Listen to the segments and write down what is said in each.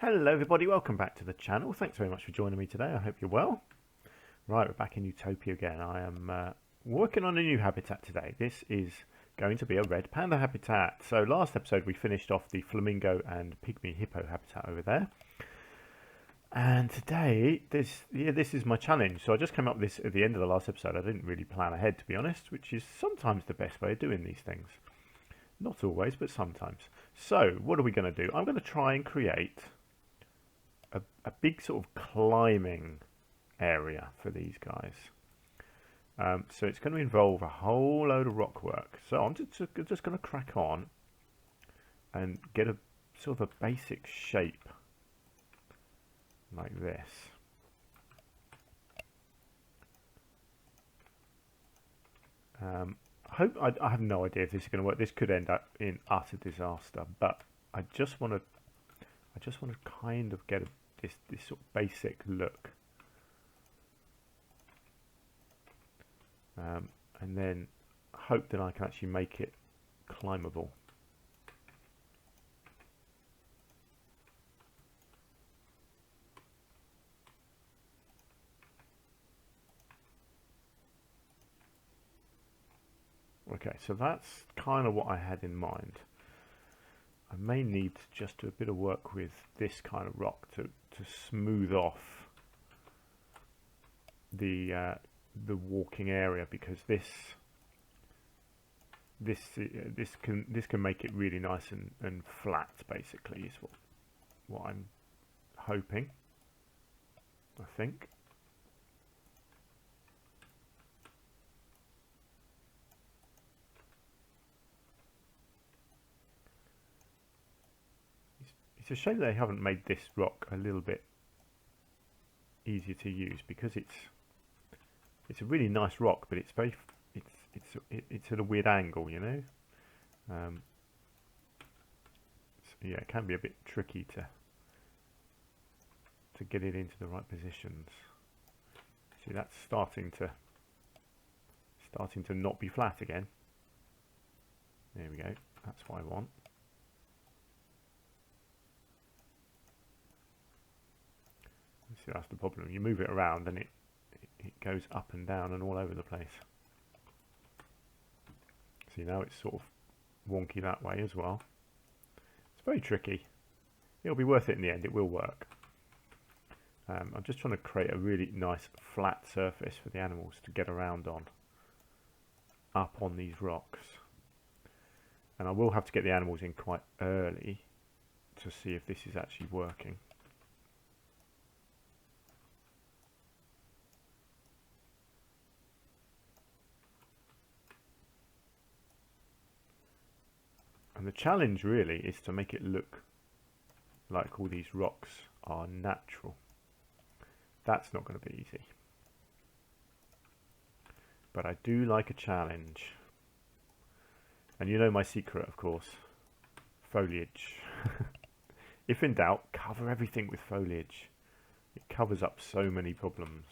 Hello everybody, welcome back to the channel. Thanks very much for joining me today. I hope you're well. Right, we're back in Utopia again. I am working on a new habitat today. This is going to be a red panda habitat. So last episode we finished off the flamingo and pygmy hippo habitat over there. And today, this is my challenge. So I just came up with this at the end of the last episode. I didn't really plan ahead, to be honest, which is sometimes the best way of doing these things. Not always, but sometimes. So what are we going to do? I'm going to try and create a big sort of climbing area for these guys. So it's going to involve a whole load of rock work. So I'm just going to crack on and get a sort of a basic shape like this. I have no idea if this is going to work. This could end up in utter disaster, but I just want to kind of get this sort of basic look, and then hope that I can actually make it climbable. Okay, so that's kind of what I had in mind. I may need to just do a bit of work with this kind of rock to smooth off the walking area, because this can make it really nice and flat. Basically, is what I'm hoping. I think. It's a shame they haven't made this rock a little bit easier to use, because it's a really nice rock, but it's at a weird angle, you know. So yeah, it can be a bit tricky to get it into the right positions. See, that's starting to not be flat again. There we go. That's what I want. See, that's the problem. You move it around and it goes up and down and all over the place. See, now it's sort of wonky that way as well. It's very tricky. It'll be worth it in the end. It will work. I'm just trying to create a really nice flat surface for the animals to get around on, up on these rocks. And I will have to get the animals in quite early to see if this is actually working. And the challenge really is to make it look like all these rocks are natural. That's not going to be easy. But I do like a challenge. And you know my secret, of course. Foliage. If in doubt, cover everything with foliage. It covers up so many problems.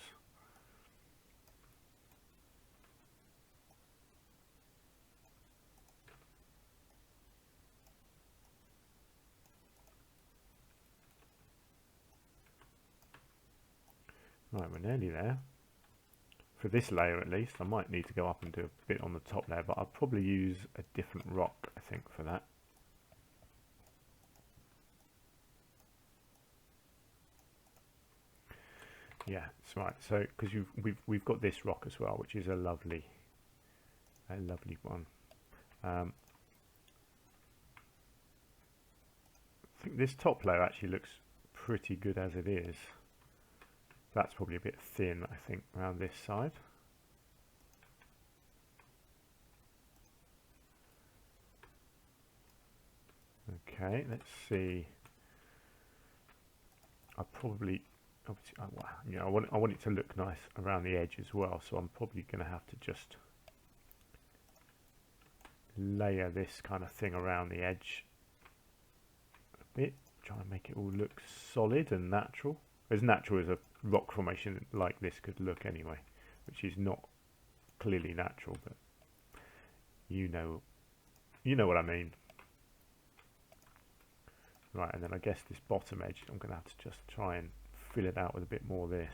Right, we're nearly there. For this layer at least, I might need to go up and do a bit on the top layer, but I'll probably use a different rock, I think, for that. Yeah, that's right. So, because we've got this rock as well, which is a lovely one. I think this top layer actually looks pretty good as it is. That's probably a bit thin, I think, around this side. Okay, let's see. I probably, you know, I want it to look nice around the edge as well. So I'm probably going to have to just layer this kind of thing around the edge a bit, try and make it all look solid and natural. As natural as a rock formation like this could look anyway, which is not clearly natural, but you know what I mean. Right, and then I guess this bottom edge, I'm going to have to just try and fill it out with a bit more of this.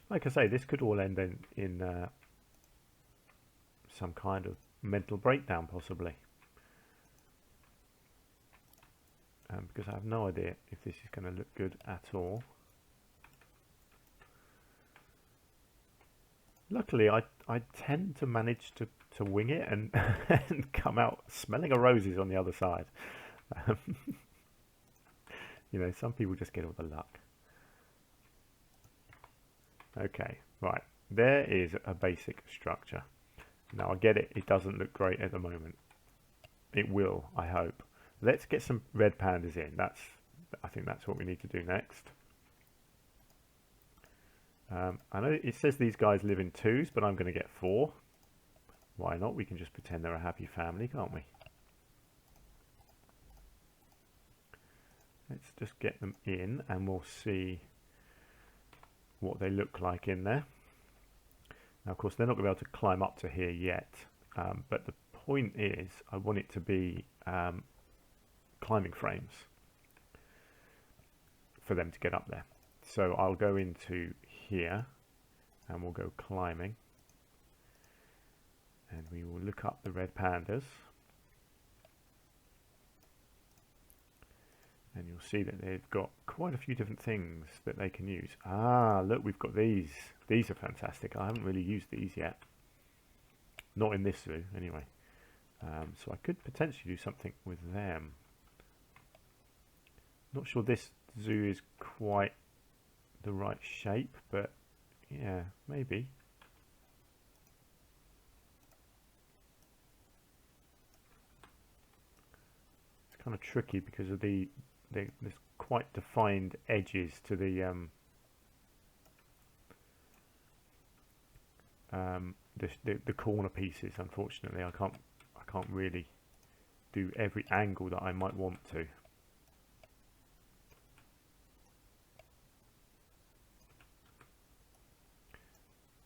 Like I say, this could all end in some kind of mental breakdown, possibly. Because I have no idea if this is going to look good at all. Luckily, I tend to manage to wing it and, and come out smelling of roses on the other side. You know, some people just get all the luck. Okay, right. There is a basic structure. Now I get it, it doesn't look great at the moment. It will, I hope. Let's get some red pandas in. I think that's what we need to do next. I know it says these guys live in twos, but I'm going to get 4. Why not? We can just pretend they're a happy family, can't we? Let's just get them in and we'll see what they look like in there. Now, of course, they're not going to be able to climb up to here yet, but the point is I want it to be climbing frames for them to get up there. So I'll go into here and we'll go climbing and we will look up the red pandas and you'll see that they've got quite a few different things that they can use. Ah, look, we've got these. These are fantastic. I haven't really used these yet. Not in this zoo, anyway. So I could potentially do something with them. Not sure this zoo is quite the right shape, but yeah, maybe. It's kind of tricky because of there's quite defined edges to the corner pieces. Unfortunately, I can't really do every angle that I might want to.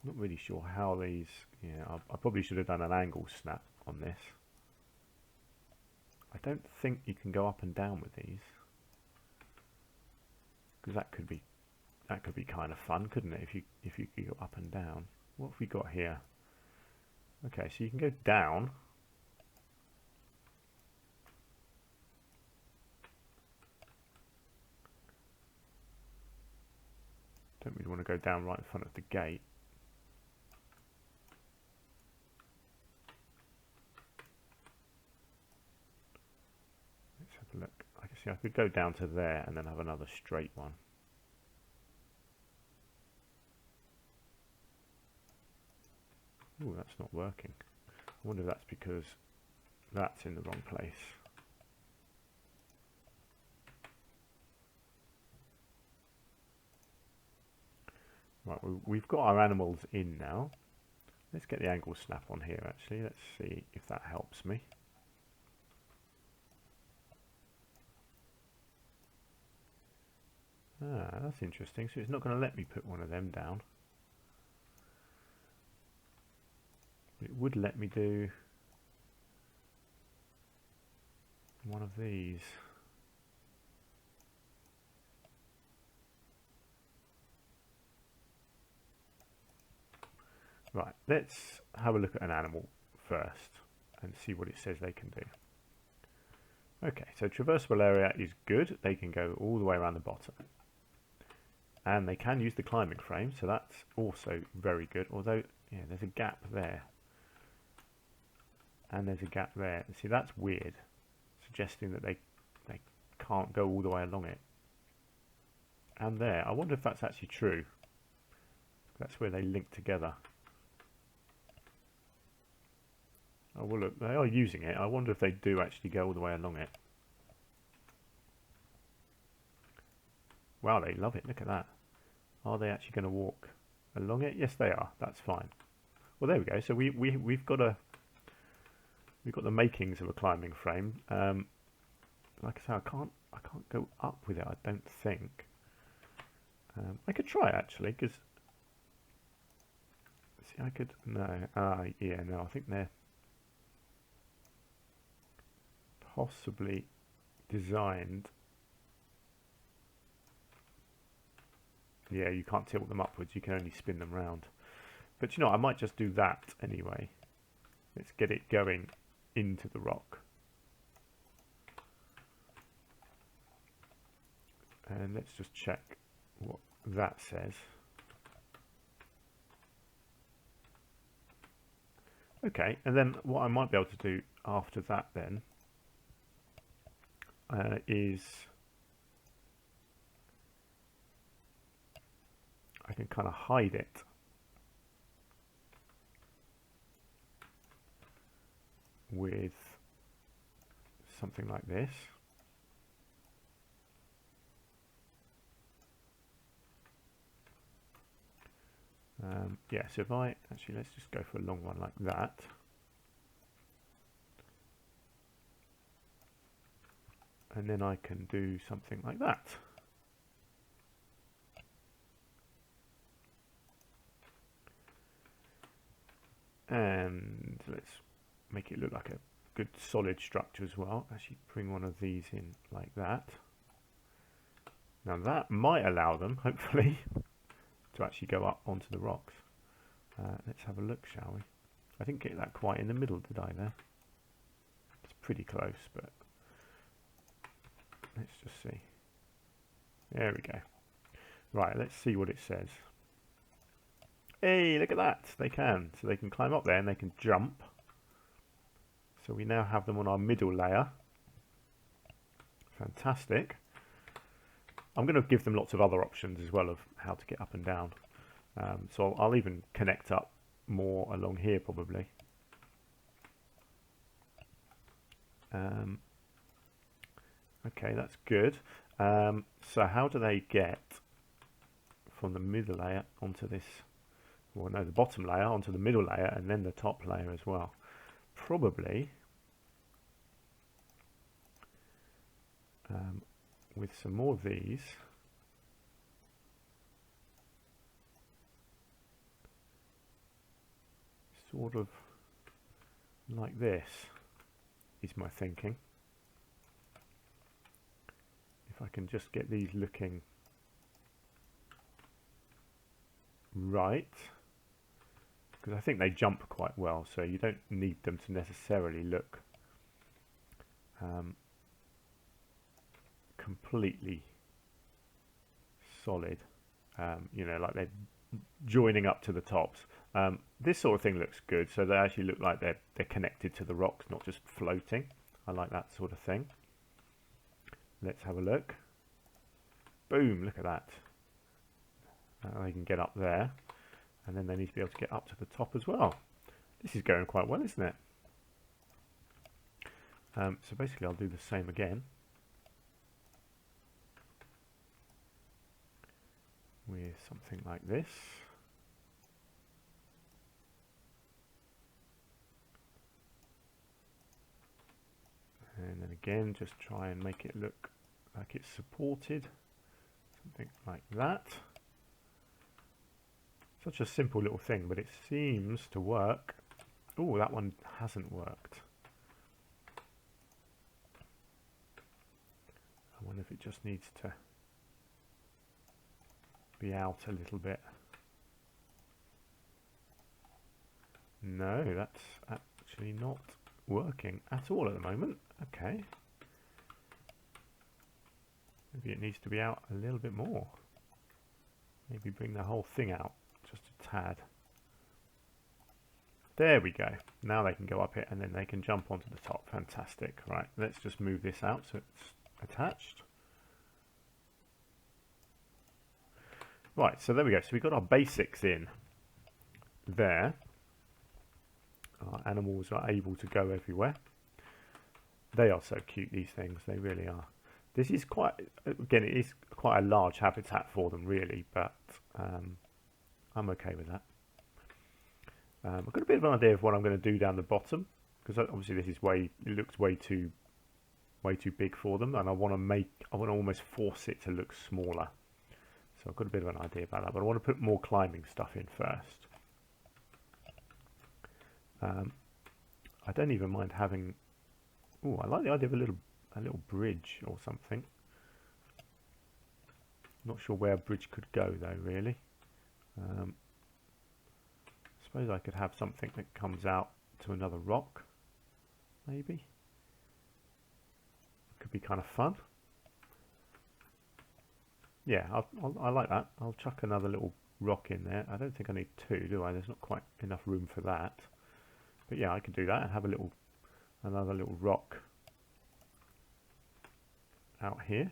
Not really sure how these. Yeah, I probably should have done an angle snap on this. I don't think you can go up and down with these, because that could be kind of fun, couldn't it? If you could go up and down. What have we got here? Okay, so you can go down. Don't really want to go down right in front of the gate. Let's have a look. I can see I could go down to there and then have another straight one. Ooh, that's not working. I wonder if that's because that's in the wrong place. Right, we've got our animals in now. Let's get the angle snap on here actually. Let's see if that helps me. Ah, that's interesting. So it's not going to let me put one of them down. It would let me do one of these. Right, let's have a look at an animal first and see what it says they can do. Okay, so traversable area is good. They can go all the way around the bottom. And they can use the climbing frame, so that's also very good. Although, yeah, there's a gap there. And there's a gap there. See, that's weird, suggesting that they can't go all the way along it. And there, I wonder if that's actually true. That's where they link together. Oh, well, look, they are using it. I wonder if they do actually go all the way along it. Wow, they love it. Look at that. Are they actually going to walk along it? Yes, they are. That's fine. Well, there we go. So we've got the makings of a climbing frame. like I say, I can't go up with it, I don't think. I could try actually, because see, I could no. Yeah, no. I think they're possibly designed. Yeah, you can't tilt them upwards. You can only spin them round. But you know, I might just do that anyway. Let's get it going into the rock. And let's just check what that says. Okay, and then what I might be able to do after that then is I can kind of hide it. With something like this. Yeah, so if I actually, let's just go for a long one like that. And then I can do something like that. And let's make it look like a good solid structure as well. Actually bring one of these in like that. Now that might allow them, hopefully, to actually go up onto the rocks. Let's have a look, shall we? I didn't get that quite in the middle, did I there? It's pretty close, but let's just see. There we go. Right, let's see what it says. Hey, look at that. They can. So they can climb up there and they can jump. So we now have them on our middle layer. Fantastic. I'm going to give them lots of other options as well of how to get up and down. So I'll even connect up more along here probably. Okay, that's good. So how do they get from the middle layer onto this, well no, the bottom layer onto the middle layer and then the top layer as well? Probably with some more of these. Sort of like this is my thinking. If I can just get these looking right, because I think they jump quite well, so you don't need them to necessarily look completely solid, you know, like they're joining up to the tops. This sort of thing looks good, so they actually look like they're connected to the rocks, not just floating. I like that sort of thing. Let's have a look. Boom, look at that. They can get up there, and then they need to be able to get up to the top as well. This is going quite well, isn't it? So basically I'll do the same again with something like this. And then again, just try and make it look like it's supported. Something like that. Such a simple little thing, but it seems to work. Oh, that one hasn't worked. I wonder if it just needs to be out a little bit. No, that's actually not working at all at the moment. Okay. Maybe it needs to be out a little bit more. Maybe bring the whole thing out just a tad. There we go. Now they can go up it and then they can jump onto the top. Fantastic. Right, let's just move this out so it's attached. Right, so there we go. So we've got our basics in there. Our animals are able to go everywhere. They are so cute, these things. They really are. This is quite, again, it is quite a large habitat for them, really, but I'm okay with that. I've got a bit of an idea of what I'm going to do down the bottom, because obviously this is it looks way too way too big for them, and I want to almost force it to look smaller. So I've got a bit of an idea about that, but I want to put more climbing stuff in first. I don't even mind having. Oh, I like the idea of a little bridge or something. Not sure where a bridge could go though, really. I suppose I could have something that comes out to another rock, maybe. Could be kind of fun. Yeah, I like that. I'll chuck another little rock in there. I don't think I need two, do I? There's not quite enough room for that. But yeah, I could do that and have another little rock out here.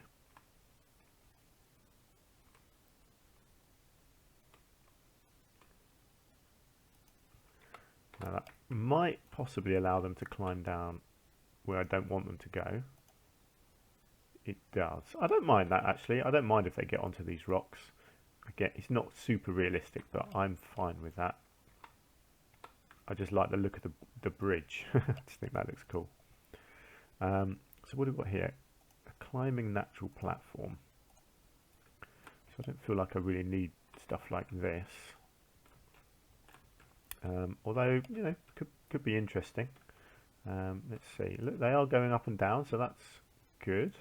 Now that might possibly allow them to climb down where I don't want them to go. It does. I don't mind that, actually. I don't mind if they get onto these rocks. Again, it's not super realistic, but I'm fine with that. I just like the look of the bridge. I just think that looks cool. So what have we got here? A climbing natural platform. So I don't feel like I really need stuff like this. Although, you know, could be interesting. Let's see. Look, they are going up and down, so that's good.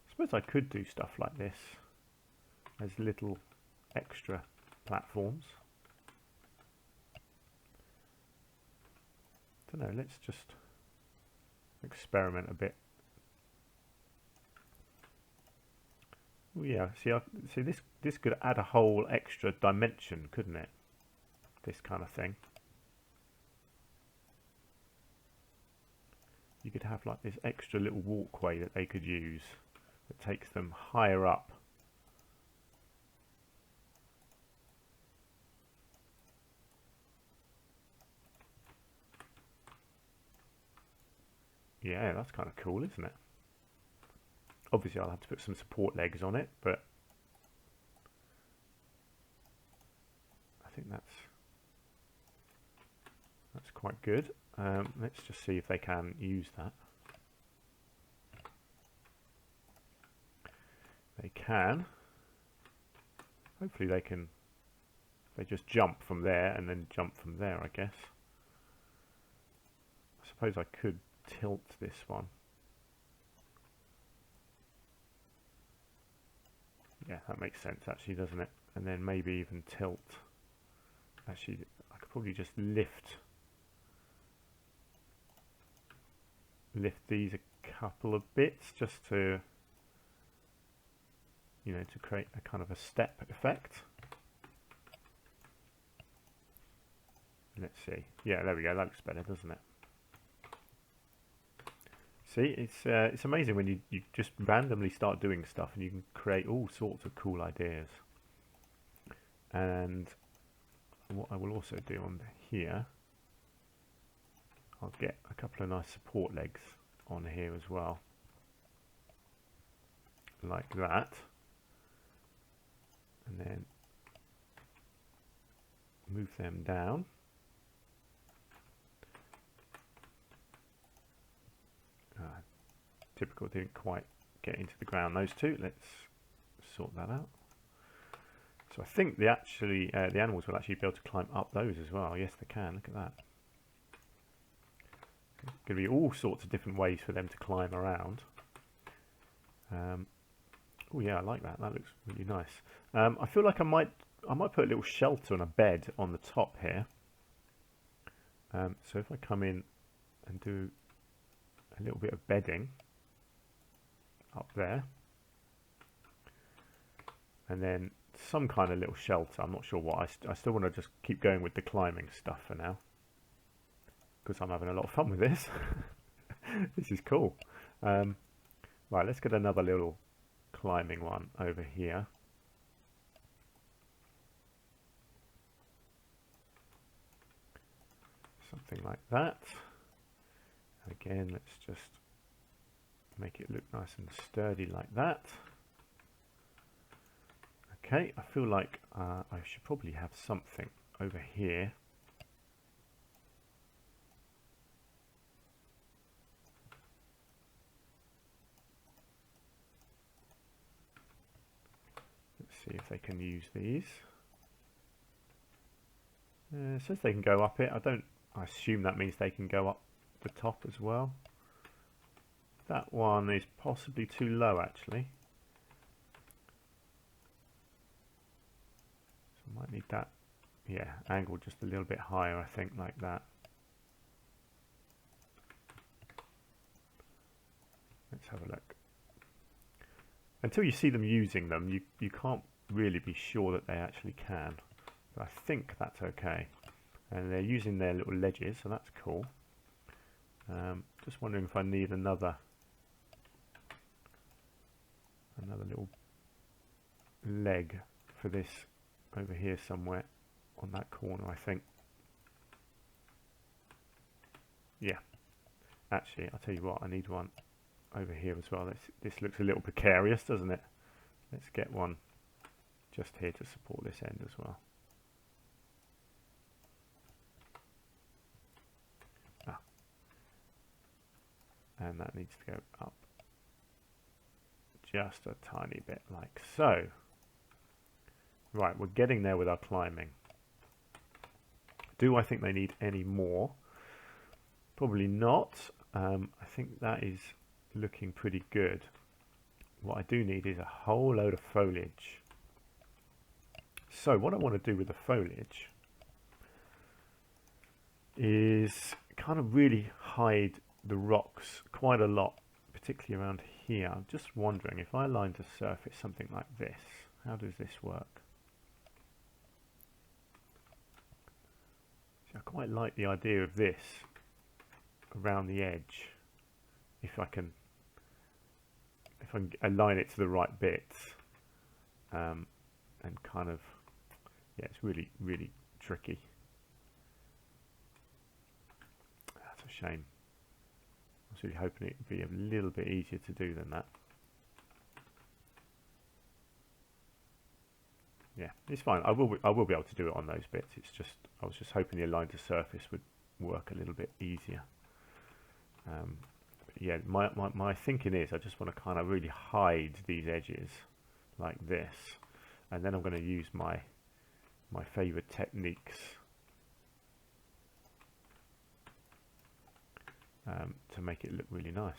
I suppose I could do stuff like this as little extra platforms. Don't know, let's just experiment a bit. Oh yeah, see this could add a whole extra dimension, couldn't it? This kind of thing. You could have like this extra little walkway that they could use that takes them higher up. Yeah, that's kind of cool, isn't it? Obviously, I'll have to put some support legs on it, but I think that's quite good. Let's just see if they can use that. They can. Hopefully they can. They just jump from there and then jump from there, I guess. I suppose I could tilt this one. Yeah, that makes sense actually, doesn't it? And then maybe even tilt. Actually, I could probably just lift these a couple of bits just to, you know, to create a kind of a step effect. Let's see. Yeah, there we go. That looks better, doesn't it? See, it's amazing when you just randomly start doing stuff and you can create all sorts of cool ideas. And what I will also do on here, I'll get a couple of nice support legs on here as well, like that, and then move them down. Typical, didn't quite get into the ground, those two. Let's sort that out. So I think the animals will actually be able to climb up those as well. Yes, they can. Look at that. Going to be all sorts of different ways for them to climb around. Oh yeah, I like that. That looks really nice. I feel like I might put a little shelter and a bed on the top here. So if I come in and do a little bit of bedding up there, and then some kind of little shelter. I'm not sure what. I still want to just keep going with the climbing stuff for now, because I'm having a lot of fun with this. This is cool. Right, let's get another little climbing one over here. Something like that. Again, let's just make it look nice and sturdy like that. Okay, I feel like I should probably have something over here. see if they can use these. It says they can go up it. I assume that means they can go up the top as well. That one is possibly too low actually. So I might need that, yeah, angle just a little bit higher, I think, like that. Let's have a look. Until you see them using them, you can't really be sure that they actually can. But I think that's okay. And they're using their little ledges, so that's cool. Just wondering if I need another little leg for this over here somewhere on that corner, I think. Yeah. Actually, I'll tell you what, I need one over here as well. This looks a little precarious, doesn't it? Let's get one just here to support this end as well. And that needs to go up just a tiny bit, like so. Right, we're getting there with our climbing. Do I think they need any more? Probably not. I think that is looking pretty good. What I do need is a whole load of foliage. So what I want to do with the foliage is kind of really hide the rocks quite a lot, particularly around here. I'm just wondering if I align to surface something like this, how does this work? See, I quite like the idea of this around the edge. If I can align it to the right bits, and kind of, yeah, it's really, really tricky. That's a shame. I was really hoping it would be a little bit easier to do than that. Yeah, it's fine. I will be able to do it on those bits. It's just, I was just hoping the align to surface would work a little bit easier. Yeah, my thinking is I just want to kind of really hide these edges like this, and then I'm going to use my favorite techniques to make it look really nice.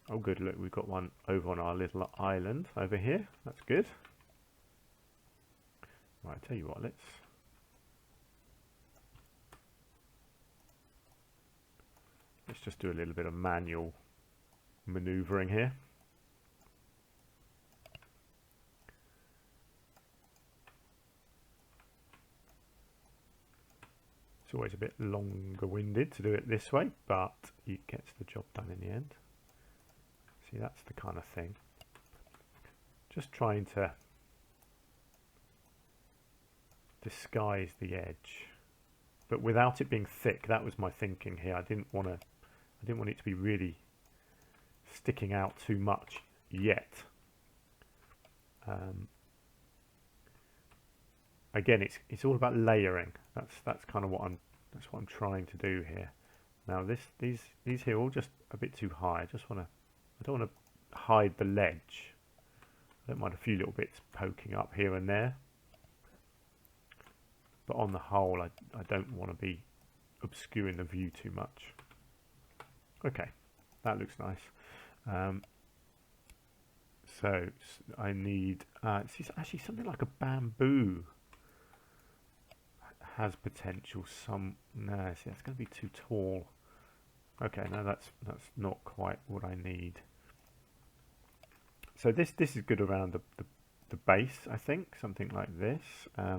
Oh good, look, we've got one over on our little island over here. That's good. Right, I'll tell you what, let's just do a little bit of manual maneuvering here. It's always a bit longer-winded to do it this way, but it gets the job done in the end. See, that's the kind of thing. Just trying to disguise the edge, but without it being thick. That was my thinking here. I didn't want it to be really sticking out too much yet. Again, it's all about layering. That's kind of what I'm trying to do here. Now these here are all just a bit too high. I don't want to hide the ledge. I don't mind a few little bits poking up here and there, but on the whole, I don't want to be obscuring the view too much. Okay, that looks nice. So I need it's actually something like a bamboo has potential. No, see, that's going to be too tall. Okay, no, that's not quite what I need. So this is good around the base, I think, something like this.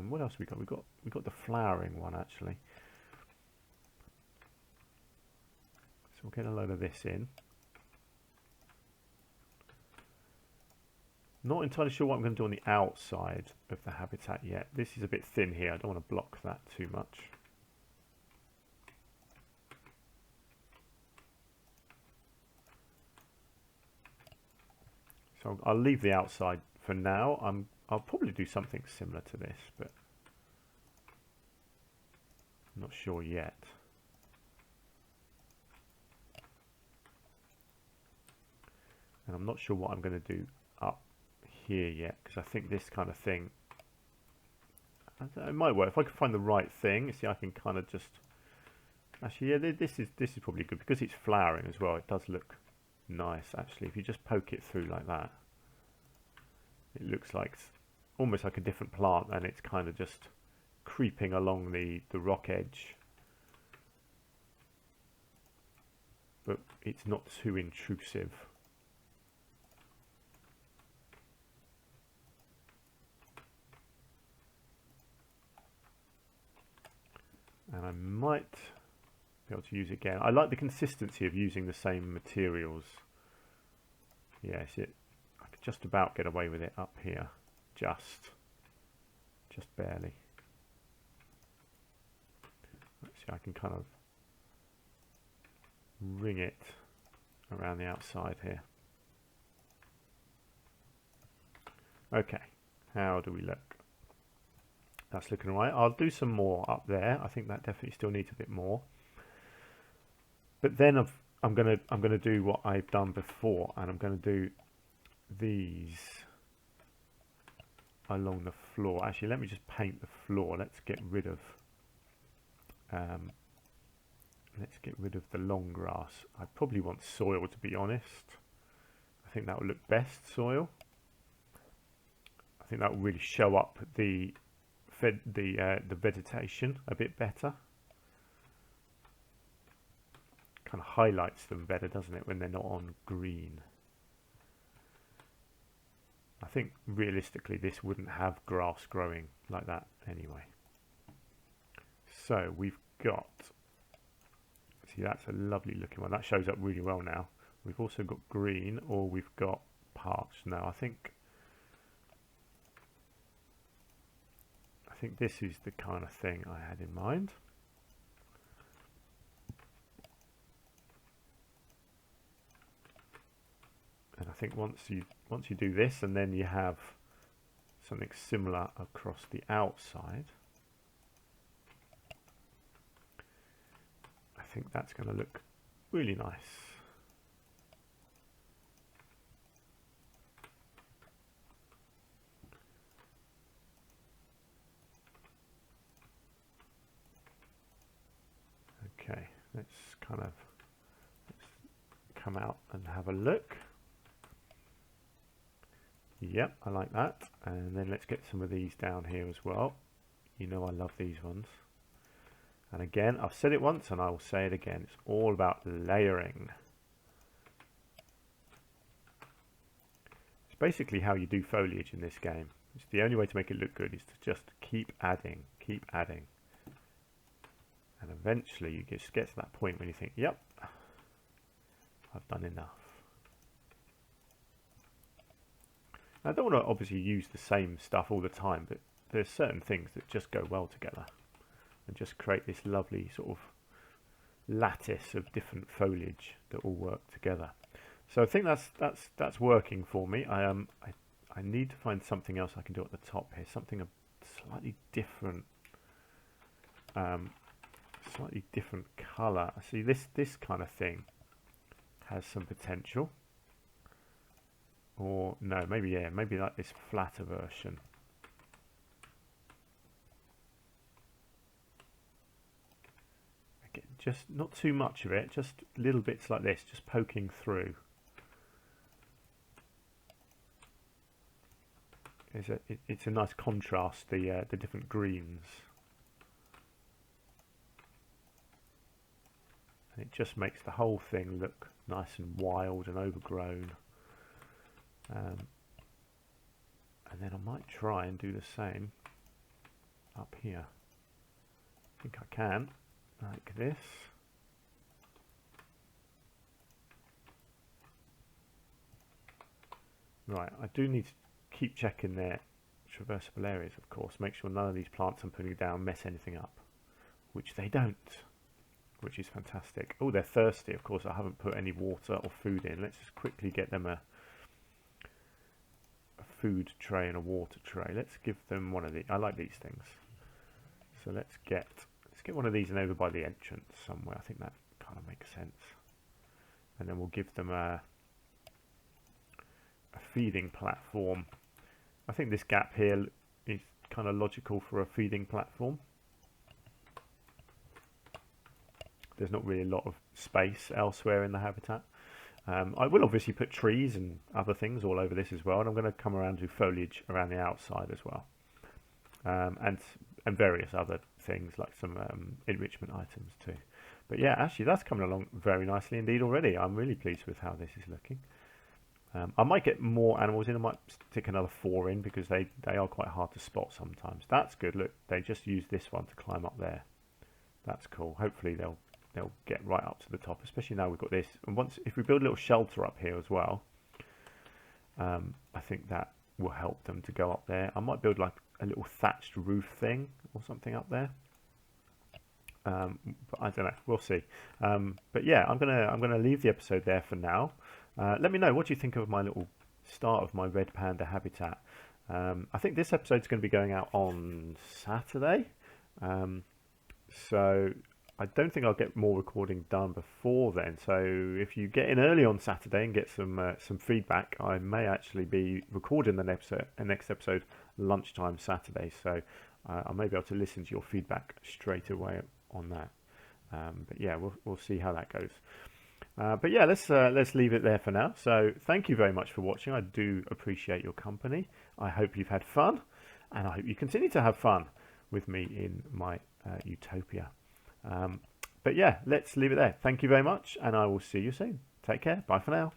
What else we got? We got the flowering one actually. So we'll get a load of this in. Not entirely sure what I'm going to do on the outside of the habitat yet. This is a bit thin here. I don't want to block that too much. So I'll leave the outside for now. I'll probably do something similar to this, but I'm not sure yet. And I'm not sure what I'm going to do up here yet, because I think this kind of thing, it might work if I can find the right thing. See, I can kind of just actually, yeah, this is probably good because it's flowering as well. It does look nice actually. If you just poke it through like that, it looks like almost like a different plant, and it's kind of just creeping along the rock edge, but it's not too intrusive. And I might be able to use it again. I like the consistency of using the same materials. Yes, I could just about get away with it up here, just barely. Let's see, I can kind of ring it around the outside here. Okay, how do we look? That's looking all right. I'll do some more up there. I think that definitely still needs a bit more. But then I'm gonna do what I've done before, and I'm gonna do these along the floor. Actually, let me just paint the floor. Let's get rid of the long grass. I probably want soil, to be honest. I think that will look best, soil. I think that will really show up the vegetation a bit better. Kind of highlights them better, doesn't it, when they're not on green? I think realistically this wouldn't have grass growing like that anyway. So we've got, see, that's a lovely looking one. That shows up really well now. We've also got green, or we've got parched. No, I think this is the kind of thing I had in mind. And I think once you do this, and then you have something similar across the outside, I think that's going to look really nice. Okay, let's come out and have a look. Yep, I like that. And then let's get some of these down here as well. You know I love these ones. And again, I've said it once and I will say it again. It's all about layering. It's basically how you do foliage in this game. It's the only way to make it look good is to just keep adding, keep adding. And eventually you just get to that point when you think, yep, I've done enough. I don't want to obviously use the same stuff all the time, but there's certain things that just go well together and just create this lovely sort of lattice of different foliage that all work together. So I think that's working for me. I need to find something else I can do at the top here, something a slightly different colour. I see this kind of thing has some potential. Or no, maybe like this flatter version. Again, just not too much of it, just little bits like this, just poking through. It's a nice contrast, the different greens. And it just makes the whole thing look nice and wild and overgrown. And then I might try and do the same up here. I think I can, like this. Right, I do need to keep checking their traversable areas, of course. Make sure none of these plants I'm putting down mess anything up, which they don't, which is fantastic. Oh, they're thirsty, of course. I haven't put any water or food in. Let's just quickly get them a food tray and a water tray. Let's give them one of these. I like these things. So let's get one of these and over by the entrance somewhere. I think that kind of makes sense. And then we'll give them a feeding platform. I think this gap here is kind of logical for a feeding platform. There's not really a lot of space elsewhere in the habitat. I will obviously put trees and other things all over this as well, and I'm going to come around to foliage around the outside as well, and various other things like some enrichment items too. But yeah, actually that's coming along very nicely indeed already. I'm really pleased with how this is looking. I might get more animals in. I might stick another 4 in because they are quite hard to spot sometimes. That's good. Look, they just use this one to climb up there. That's cool. Hopefully they'll get right up to the top, especially now we've got this. And if we build a little shelter up here as well, I think that will help them to go up there. I might build like a little thatched roof thing or something up there. But I don't know. We'll see. But yeah, I'm gonna leave the episode there for now. Let me know, what do you think of my little start of my red panda habitat? I think this episode's going to be going out on Saturday. So I don't think I'll get more recording done before then. So if you get in early on Saturday and get some feedback, I may actually be recording the next episode lunchtime Saturday. So I may be able to listen to your feedback straight away on that. But yeah, we'll see how that goes. But yeah, let's leave it there for now. So thank you very much for watching. I do appreciate your company. I hope you've had fun, and I hope you continue to have fun with me in my Utopia. But yeah, let's leave it there. Thank you very much, and I will see you soon. Take care. Bye for now.